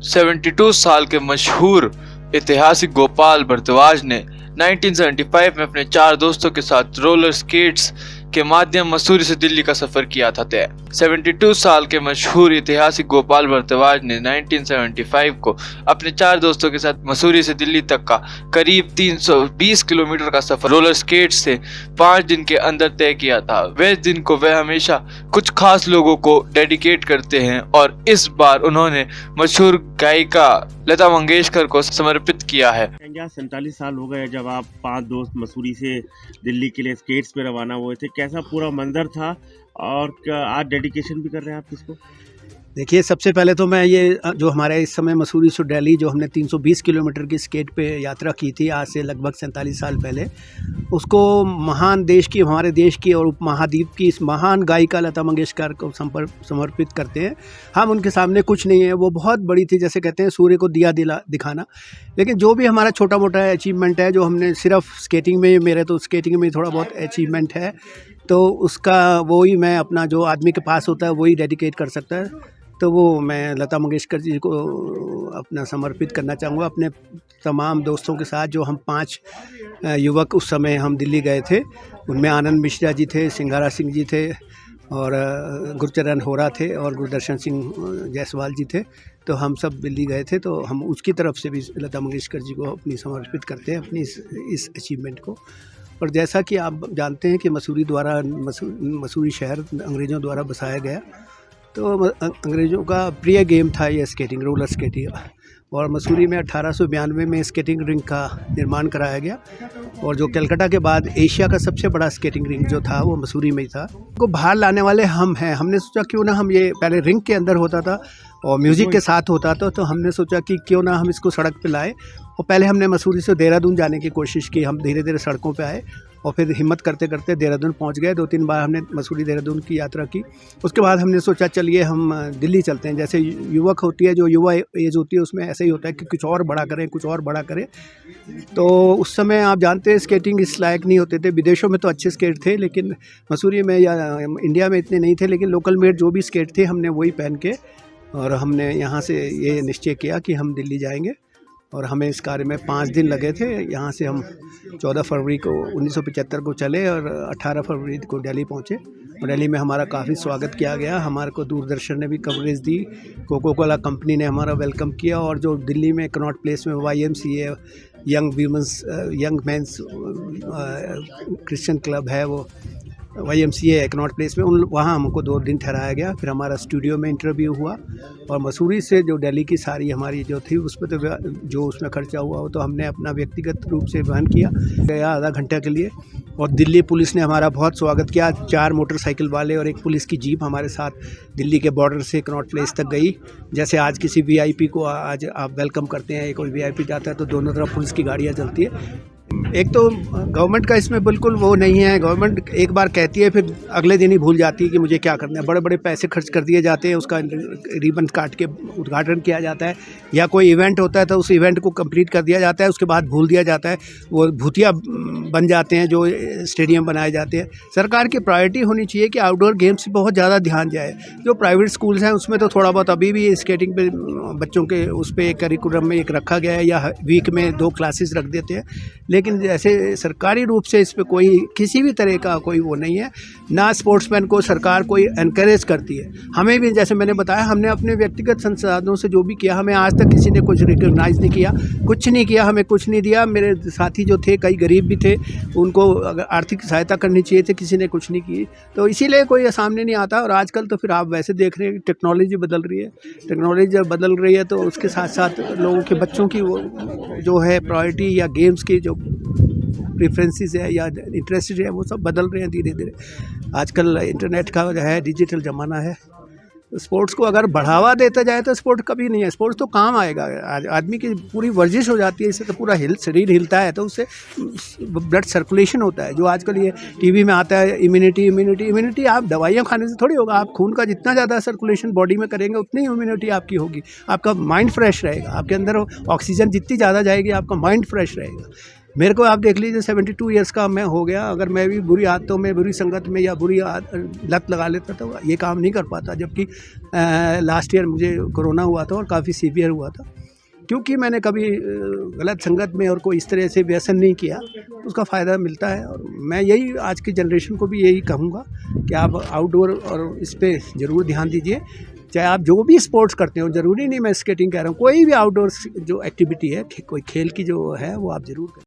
72 साल के मशहूर ऐतिहासिक गोपाल भारद्वाज ने 1975 में अपने 4 दोस्तों के साथ रोलर स्केट्स के माध्यम मसूरी से दिल्ली का सफर किया था तय। 72 साल के मशहूर ऐतिहासिक गोपाल भारद्वाज ने 1975 को अपने 4 दोस्तों के साथ मसूरी से दिल्ली तक का करीब 320 किलोमीटर का सफर रोलर स्केट्स से 5 दिन के अंदर तय किया था। वे दिन को वह हमेशा कुछ खास लोगों को डेडिकेट करते हैं और इस बार उन्होंने मशहूर गायिका लता मंगेशकर को समर्पित किया है। 47 साल हो गए जब आप 5 दोस्त मसूरी से दिल्ली के लिए स्केट्स पे रवाना हुए थे, कैसा पूरा मंजर था और आज डेडिकेशन भी कर रहे हैं आप किसको? देखिए, सबसे पहले तो मैं ये जो हमारे इस समय मसूरी से दिल्ली जो हमने 320 किलोमीटर की स्केट पे यात्रा की थी आज से लगभग 47 साल पहले, उसको महान देश की, हमारे देश की और उपमहाद्वीप की इस महान गायिका लता मंगेशकर को समर्पित करते हैं। हम उनके सामने कुछ नहीं है, वो बहुत बड़ी थी, जैसे कहते हैं सूर्य को दिया दिखाना। लेकिन जो भी हमारा छोटा मोटा अचीवमेंट है, जो हमने सिर्फ स्केटिंग में, मेरे तो स्केटिंग में थोड़ा बहुत अचीवमेंट है, तो उसका वही मैं अपना जो आदमी के पास होता है वही डेडिकेट कर सकता है। तो वो मैं लता मंगेशकर जी को अपना समर्पित करना चाहूँगा अपने तमाम दोस्तों के साथ। जो हम 5 युवक उस समय हम दिल्ली गए थे, उनमें आनंद मिश्रा जी थे, सिंगारा सिंह जी थे और गुरचरण होरा थे और गुरदर्शन सिंह जायसवाल जी थे। तो हम सब दिल्ली गए थे, तो हम उसकी तरफ से भी लता मंगेशकर जी को अपनी समर्पित करते हैं अपनी इस अचीवमेंट को। और जैसा कि आप जानते हैं कि मसूरी शहर अंग्रेज़ों द्वारा बसाया गया, तो अंग्रेज़ों का प्रिय गेम था ये स्केटिंग, रोलर स्केटिंग। और मसूरी में 1892 में स्केटिंग रिंग का निर्माण कराया गया और जो कलकत्ता के बाद एशिया का सबसे बड़ा स्केटिंग रिंग जो था वो मसूरी में ही था। को बाहर लाने वाले हम हैं। हमने सोचा क्यों ना हम, ये पहले रिंग के अंदर होता था और म्यूज़िक के साथ होता था, तो हमने सोचा कि क्यों ना हम इसको सड़क पे लाए। और पहले हमने मसूरी से देहरादून जाने की कोशिश की, हम धीरे धीरे सड़कों पे आए और फिर हिम्मत करते करते देहरादून पहुंच गए। 2-3 बार हमने मसूरी देहरादून की यात्रा की। उसके बाद हमने सोचा चलिए हम दिल्ली चलते हैं। जैसे युवक होती है, जो युवा एज होती है, उसमें ऐसा ही होता है कि कुछ और बड़ा करें, कुछ और बड़ा करें। तो उस समय आप जानते हैं स्केटिंग इस लायक नहीं होते थे। विदेशों में तो अच्छे स्केट थे, लेकिन मसूरी में या इंडिया में इतने नहीं थे। लेकिन लोकल मेड जो भी स्केट थे हमने वही पहन के, और हमने यहाँ से ये निश्चय किया कि हम दिल्ली जाएंगे। और हमें इस कार्य में 5 दिन लगे थे। यहाँ से हम 14 फरवरी को 1975 को चले और 18 फरवरी को दिल्ली पहुँचे। और दिल्ली में हमारा काफ़ी स्वागत किया गया। हमारे को दूरदर्शन ने भी कवरेज दी, कोको कोला कंपनी ने हमारा वेलकम किया। और जो दिल्ली में कनॉट प्लेस में YMCA young mains Christian club है, वो YMCA कनॉट प्लेस में, वहाँ हमको 2 दिन ठहराया गया। फिर हमारा स्टूडियो में इंटरव्यू हुआ। और मसूरी से जो दिल्ली की सारी हमारी जो थी उस पर तो जो उसमें खर्चा हुआ वो तो हमने अपना व्यक्तिगत रूप से वहन किया गया आधा घंटे के लिए। और दिल्ली पुलिस ने हमारा बहुत स्वागत किया। 4 मोटरसाइकिल वाले और एक पुलिस की जीप हमारे साथ दिल्ली के बॉर्डर से कनॉट प्लेस तक गई। जैसे आज किसी VIP को आज आप वेलकम करते हैं, कोई VIP जाता है तो दोनों तरफ पुलिस की गाड़ियाँ चलती है। एक तो गवर्नमेंट का इसमें बिल्कुल वो नहीं है। गवर्नमेंट एक बार कहती है, फिर अगले दिन ही भूल जाती है कि मुझे क्या करना है। बड़े बड़े पैसे खर्च कर दिए जाते हैं, उसका रिबन काट के उद्घाटन किया जाता है, या कोई इवेंट होता है तो उस इवेंट को कंप्लीट कर दिया जाता है, उसके बाद भूल दिया जाता है। वो भूतिया बन जाते हैं जो स्टेडियम बनाए जाते हैं। सरकार की प्रायोरिटी होनी चाहिए कि आउटडोर गेम्स पर बहुत ज़्यादा ध्यान जाए। जो प्राइवेट स्कूल्स हैं उसमें तो थोड़ा बहुत अभी भी स्केटिंग पे बच्चों के उस पर एक करिकुलम में एक रखा गया है, या वीक में 2 क्लासेस रख देते हैं। लेकिन जैसे सरकारी रूप से इस पे कोई किसी भी तरह का कोई वो नहीं है। ना स्पोर्ट्समैन को सरकार कोई एनकरेज करती है। हमें भी, जैसे मैंने बताया, हमने अपने व्यक्तिगत संसाधनों से जो भी किया, हमें आज तक किसी ने कुछ रिकॉग्नाइज नहीं किया, कुछ नहीं किया, हमें कुछ नहीं दिया। मेरे साथी जो थे, कई गरीब भी थे, उनको अगर आर्थिक सहायता करनी चाहिए थी, किसी ने कुछ नहीं की। तो इसीलिए कोई सामने नहीं आता। और आजकल तो फिर आप वैसे देख रहे हैं टेक्नोलॉजी बदल रही है। टेक्नोलॉजी जब बदल रही है तो उसके साथ साथ लोगों के बच्चों की वो जो है प्रायोरिटी या गेम्स की जो प्रेफरेंसेस है या इंटरेस्ट है वो सब बदल रहे हैं धीरे धीरे। आजकल इंटरनेट का जो है डिजिटल ज़माना है। स्पोर्ट्स को अगर बढ़ावा देता जाए तो स्पोर्ट कभी नहीं है। स्पोर्ट्स तो काम आएगा। आदमी की पूरी वर्जिश हो जाती है, इससे तो पूरा शरीर हिलता है, तो उससे ब्लड सर्कुलेशन होता है। जो आजकल ये टीवी में आता है इम्यूनिटी आप दवाइयाँ खाने से थोड़ी होगा। आप खून का जितना ज़्यादा सर्कुलेशन बॉडी में करेंगे उतनी इम्यूनिटी आपकी होगी। आपका माइंड फ्रेश रहेगा, आपके अंदर ऑक्सीजन जितनी ज़्यादा जाएगी आपका माइंड फ्रेश रहेगा। मेरे को आप देख लीजिए 72 ईयर्स का मैं हो गया, अगर मैं भी बुरी आदतों में, बुरी संगत में या बुरी लत लगा लेता तो ये काम नहीं कर पाता। जबकि लास्ट ईयर मुझे कोरोना हुआ था और काफ़ी सीवियर हुआ था, क्योंकि मैंने कभी गलत संगत में और कोई इस तरह से व्यसन नहीं किया, उसका फ़ायदा मिलता है। और मैं यही आज की जनरेशन को भी यही कहूँगा कि आप आउटडोर और इस पे ज़रूर ध्यान दीजिए। चाहे आप जो भी स्पोर्ट्स करते हो, ज़रूरी नहीं मैं स्केटिंग कह रहा हूँ, कोई भी आउटडोर जो एक्टिविटी है, कोई खेल की जो है वो आप ज़रूर करें।